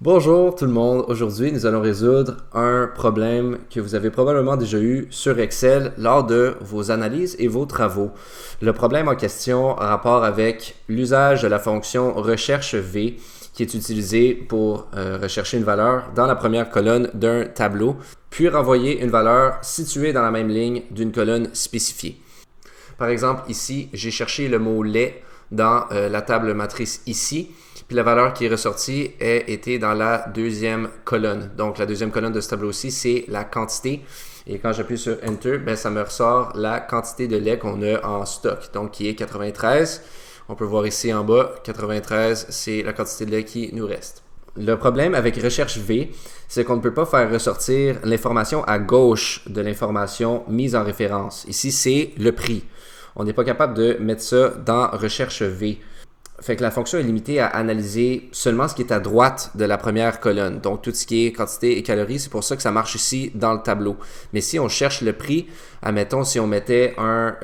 Bonjour tout le monde, aujourd'hui nous allons résoudre un problème que vous avez probablement déjà eu sur Excel lors de vos analyses et vos travaux. Le problème en question a rapport avec l'usage de la fonction recherche V qui est utilisée pour rechercher une valeur dans la première colonne d'un tableau, puis renvoyer une valeur située dans la même ligne d'une colonne spécifiée. Par exemple, ici, j'ai cherché le mot lait dans la table matrice ici. Puis la valeur qui est ressortie a été dans la deuxième colonne. Donc la deuxième colonne de ce tableau-ci, c'est la quantité. Et quand j'appuie sur Enter, ça me ressort la quantité de lait qu'on a en stock, donc qui est 93. On peut voir ici en bas, 93, c'est la quantité de lait qui nous reste. Le problème avec recherche V, c'est qu'on ne peut pas faire ressortir l'information à gauche de l'information mise en référence. Ici, c'est le prix. On n'est pas capable de mettre ça dans recherche V. Fait que la fonction est limitée à analyser seulement ce qui est à droite de la première colonne. Donc, tout ce qui est quantité et calories, c'est pour ça que ça marche ici dans le tableau. Mais si on cherche le prix, admettons si on mettait un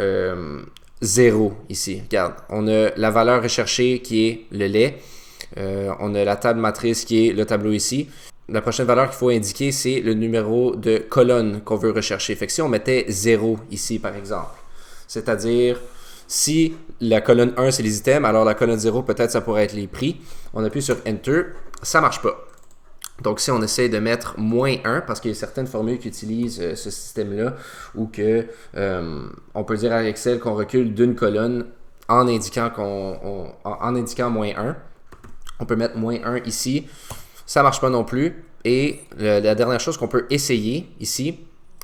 0 ici. Regarde, on a la valeur recherchée qui est le lait. On a la table matrice qui est le tableau ici. La prochaine valeur qu'il faut indiquer, c'est le numéro de colonne qu'on veut rechercher. Fait que si on mettait 0 ici, par exemple, c'est-à-dire si la colonne 1, c'est les items, alors la colonne 0, peut-être ça pourrait être les prix. On appuie sur Enter, ça ne marche pas. Donc, si on essaie de mettre moins 1, parce qu'il y a certaines formules qui utilisent ce système-là, ou que on peut dire à Excel qu'on recule d'une colonne en indiquant, en indiquant moins 1. On peut mettre moins 1 ici. Ça ne marche pas non plus. Et la dernière chose qu'on peut essayer ici,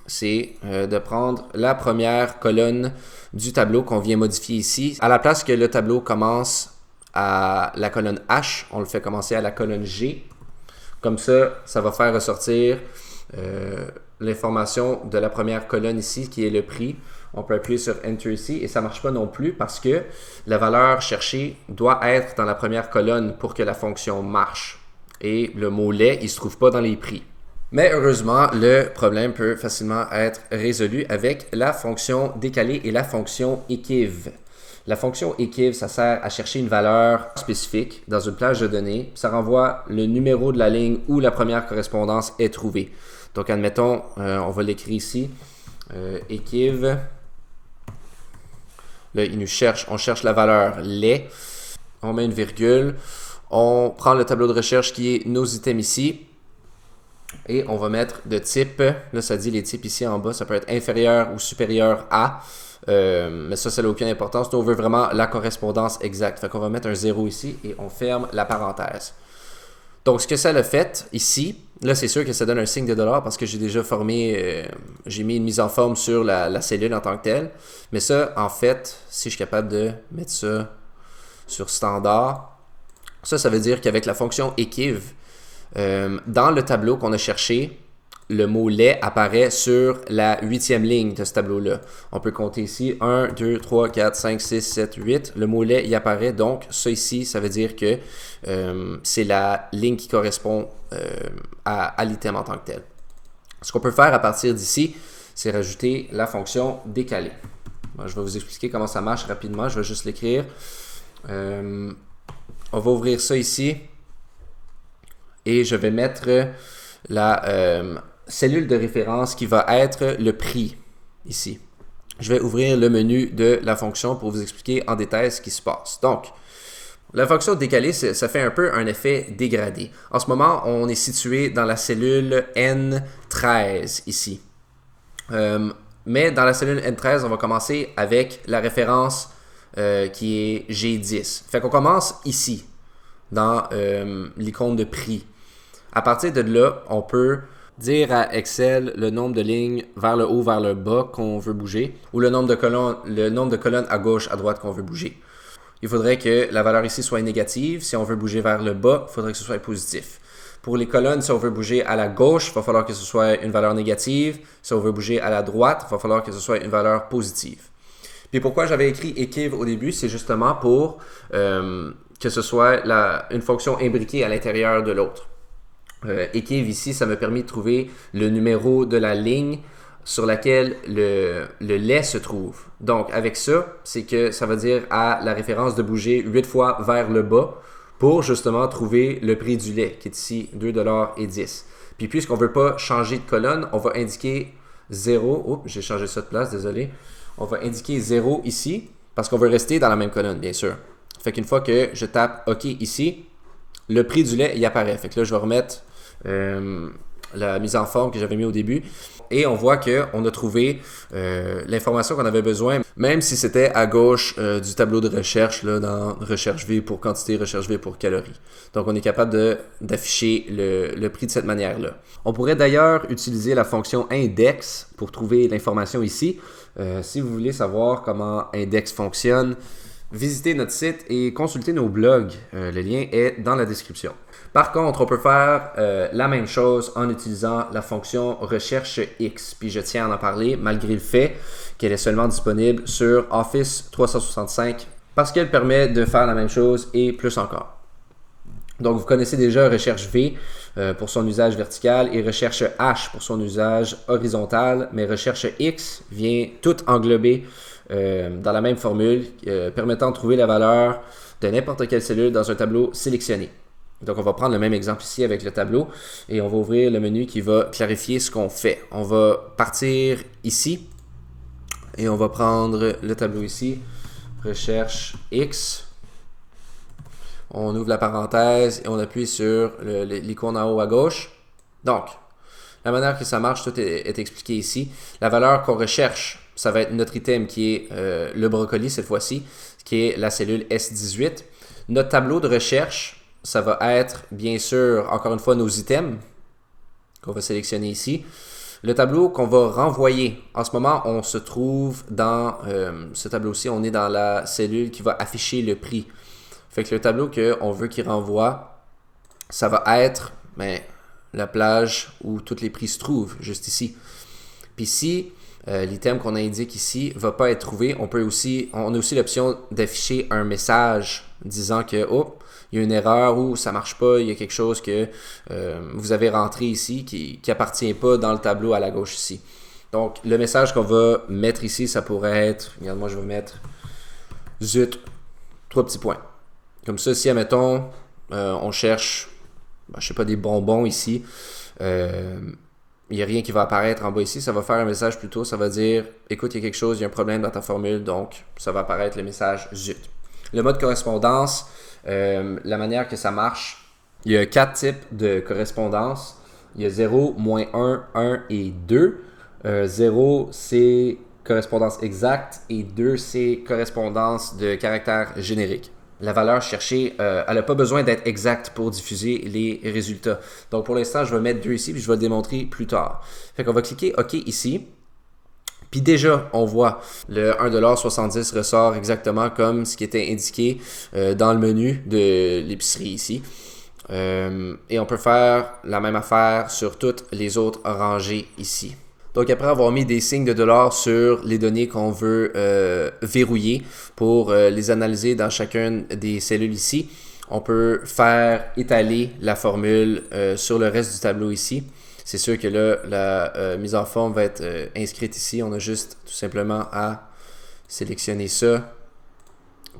c'est de prendre la première colonne du tableau qu'on vient modifier ici. À la place que le tableau commence à la colonne H, on le fait commencer à la colonne G. Comme ça, ça va faire ressortir l'information de la première colonne ici, qui est le prix. On peut appuyer sur Enter ici et ça ne marche pas non plus parce que la valeur cherchée doit être dans la première colonne pour que la fonction marche. Et le mot lait, il ne se trouve pas dans les prix. Mais heureusement, le problème peut facilement être résolu avec la fonction décalée et la fonction equiv. La fonction equiv, ça sert à chercher une valeur spécifique dans une plage de données. Ça renvoie le numéro de la ligne où la première correspondance est trouvée. Donc, admettons, on va l'écrire ici, equiv. Là, on cherche la valeur lait. On met une virgule. On prend le tableau de recherche qui est nos items ici. Et on va mettre de type, là ça dit les types ici en bas, ça peut être inférieur ou supérieur à, mais ça n'a aucune importance. Nous on veut vraiment la correspondance exacte. Fait qu'on va mettre un 0 ici et on ferme la parenthèse. Donc ce que ça a fait ici, là c'est sûr que ça donne un signe de dollar parce que j'ai déjà formé, j'ai mis une mise en forme sur la cellule en tant que telle. Mais ça en fait, si je suis capable de mettre ça sur standard, ça veut dire qu'avec la fonction equiv, dans le tableau qu'on a cherché, le mot lait apparaît sur la 8e ligne de ce tableau-là. On peut compter ici 1, 2, 3, 4, 5, 6, 7, 8. Le mot lait y apparaît, donc ça ici, ça veut dire que c'est la ligne qui correspond à l'item en tant que tel. Ce qu'on peut faire à partir d'ici, c'est rajouter la fonction décalée. Bon, je vais vous expliquer comment ça marche rapidement, je vais juste l'écrire. On va ouvrir ça ici. Et je vais mettre la cellule de référence qui va être le prix ici. Je vais ouvrir le menu de la fonction pour vous expliquer en détail ce qui se passe. Donc, la fonction décalée, ça fait un peu un effet dégradé. En ce moment, on est situé dans la cellule N13 ici. Mais dans la cellule N13, on va commencer avec la référence qui est G10. Fait qu'on commence ici, dans l'icône de prix. À partir de là, on peut dire à Excel le nombre de lignes vers le haut, vers le bas qu'on veut bouger, ou le nombre de colonnes à gauche, à droite qu'on veut bouger. Il faudrait que la valeur ici soit négative. Si on veut bouger vers le bas, il faudrait que ce soit positif. Pour les colonnes, si on veut bouger à la gauche, il va falloir que ce soit une valeur négative. Si on veut bouger à la droite, il va falloir que ce soit une valeur positive. Puis pourquoi j'avais écrit equiv au début, c'est justement pour que ce soit une fonction imbriquée à l'intérieur de l'autre. Equiv ici, ça m'a permis de trouver le numéro de la ligne sur laquelle le lait se trouve. Donc, avec ça, c'est que ça veut dire à la référence de bouger 8 fois vers le bas pour justement trouver le prix du lait, qui est ici 2,10 $. Puis puisqu'on ne veut pas changer de colonne, on va indiquer 0. Oups, j'ai changé ça de place, désolé. On va indiquer 0 ici, parce qu'on veut rester dans la même colonne, bien sûr. Fait qu'une fois que je tape OK ici, le prix du lait y apparaît. Fait que là, je vais remettre la mise en forme que j'avais mis au début. Et on voit qu'on a trouvé l'information qu'on avait besoin, même si c'était à gauche du tableau de recherche, là, dans recherche V pour quantité, recherche V pour calories. Donc, on est capable d'afficher le prix de cette manière-là. On pourrait d'ailleurs utiliser la fonction index pour trouver l'information ici. Si vous voulez savoir comment index fonctionne, visitez notre site et consultez nos blogs. Le lien est dans la description. Par contre, on peut faire la même chose en utilisant la fonction recherche X. Puis je tiens à en parler malgré le fait qu'elle est seulement disponible sur Office 365 parce qu'elle permet de faire la même chose et plus encore. Donc, vous connaissez déjà recherche V pour son usage vertical et recherche H pour son usage horizontal, mais recherche X vient tout englober dans la même formule permettant de trouver la valeur de n'importe quelle cellule dans un tableau sélectionné. Donc, on va prendre le même exemple ici avec le tableau et on va ouvrir le menu qui va clarifier ce qu'on fait. On va partir ici et on va prendre le tableau ici, recherche X. On ouvre la parenthèse et on appuie sur l'icône en haut à gauche. Donc, la manière que ça marche, tout est expliqué ici. La valeur qu'on recherche, ça va être notre item qui est le brocoli cette fois-ci, qui est la cellule S18. Notre tableau de recherche, ça va être, bien sûr, encore une fois, nos items qu'on va sélectionner ici. Le tableau qu'on va renvoyer, en ce moment, on se trouve dans ce tableau-ci, on est dans la cellule qui va afficher le prix. Fait que le tableau qu'on veut qu'il renvoie, ça va être la plage où tous les prix se trouvent, juste ici. Puis si l'item qu'on indique ici ne va pas être trouvé, on a aussi l'option d'afficher un message disant que il y a une erreur ou ça ne marche pas, il y a quelque chose que vous avez rentré ici qui n'appartient pas dans le tableau à la gauche ici. Donc, le message qu'on va mettre ici, ça pourrait être, regarde, moi je vais mettre zut, 3 petits points. Comme ça, si, admettons, on cherche, je sais pas, des bonbons ici, il n'y a rien qui va apparaître en bas ici, ça va faire un message plutôt, ça va dire, écoute, il y a quelque chose, il y a un problème dans ta formule, donc ça va apparaître le message zut. Le mode correspondance, la manière que ça marche, il y a 4 types de correspondance. Il y a 0, moins 1, 1 et 2. 0, c'est correspondance exacte et 2, c'est correspondance de caractère générique. La valeur cherchée, elle n'a pas besoin d'être exacte pour diffuser les résultats. Donc pour l'instant, je vais mettre 2 ici puis je vais le démontrer plus tard. Fait qu'on va cliquer OK ici. Puis déjà, on voit le 1,70$ ressort exactement comme ce qui était indiqué dans le menu de l'épicerie ici. Et on peut faire la même affaire sur toutes les autres rangées ici. Donc après avoir mis des signes de dollars sur les données qu'on veut verrouiller pour les analyser dans chacune des cellules ici, on peut faire étaler la formule sur le reste du tableau ici. C'est sûr que là, la mise en forme va être inscrite ici. On a juste tout simplement à sélectionner ça,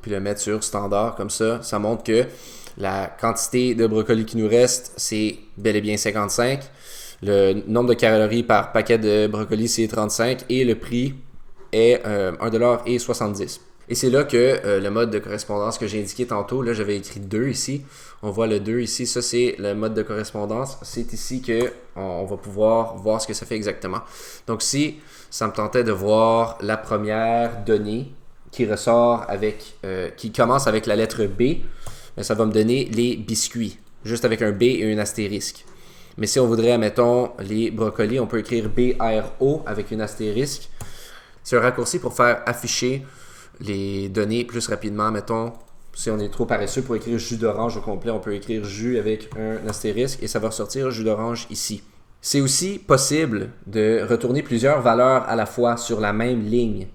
puis le mettre sur standard comme ça. Ça montre que la quantité de brocoli qui nous reste, c'est bel et bien 55. Le nombre de calories par paquet de brocoli, c'est 35. Et le prix est 1,70$. Et c'est là que le mode de correspondance que j'ai indiqué tantôt, là j'avais écrit 2 ici. On voit le 2 ici, ça c'est le mode de correspondance. C'est ici qu'on va pouvoir voir ce que ça fait exactement. Donc si ça me tentait de voir la première donnée qui ressort avec, qui commence avec la lettre B, ça va me donner les biscuits, juste avec un B et un astérisque. Mais si on voudrait, admettons, les brocolis, on peut écrire BRO avec une astérisque. C'est un raccourci pour faire afficher les données plus rapidement. Mettons, si on est trop paresseux pour écrire jus d'orange au complet, on peut écrire jus avec un astérisque et ça va ressortir jus d'orange ici. C'est aussi possible de retourner plusieurs valeurs à la fois sur la même ligne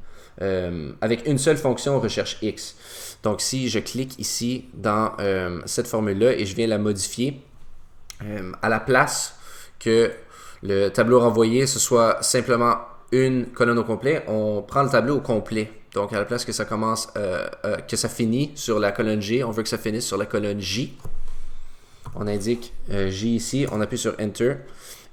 avec une seule fonction recherche X. Donc si je clique ici dans cette formule-là et je viens la modifier, à la place que le tableau renvoyé, ce soit simplement une colonne au complet, on prend le tableau au complet. Donc, à la place que ça commence, que ça finit sur la colonne G, on veut que ça finisse sur la colonne J. On indique J ici, on appuie sur Enter.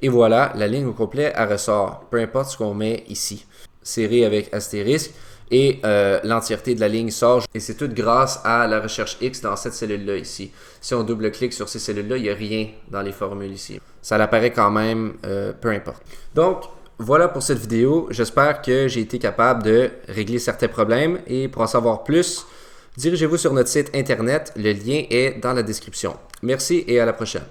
Et voilà, la ligne au complet, elle ressort. Peu importe ce qu'on met ici. Serré avec astérisque. Et l'entièreté de la ligne sort. Et c'est tout grâce à la recherche X dans cette cellule-là ici. Si on double-clique sur ces cellules-là, il n'y a rien dans les formules ici. Ça apparaît quand même, peu importe. Donc, voilà pour cette vidéo. J'espère que j'ai été capable de régler certains problèmes. Et pour en savoir plus, dirigez-vous sur notre site internet. Le lien est dans la description. Merci et à la prochaine.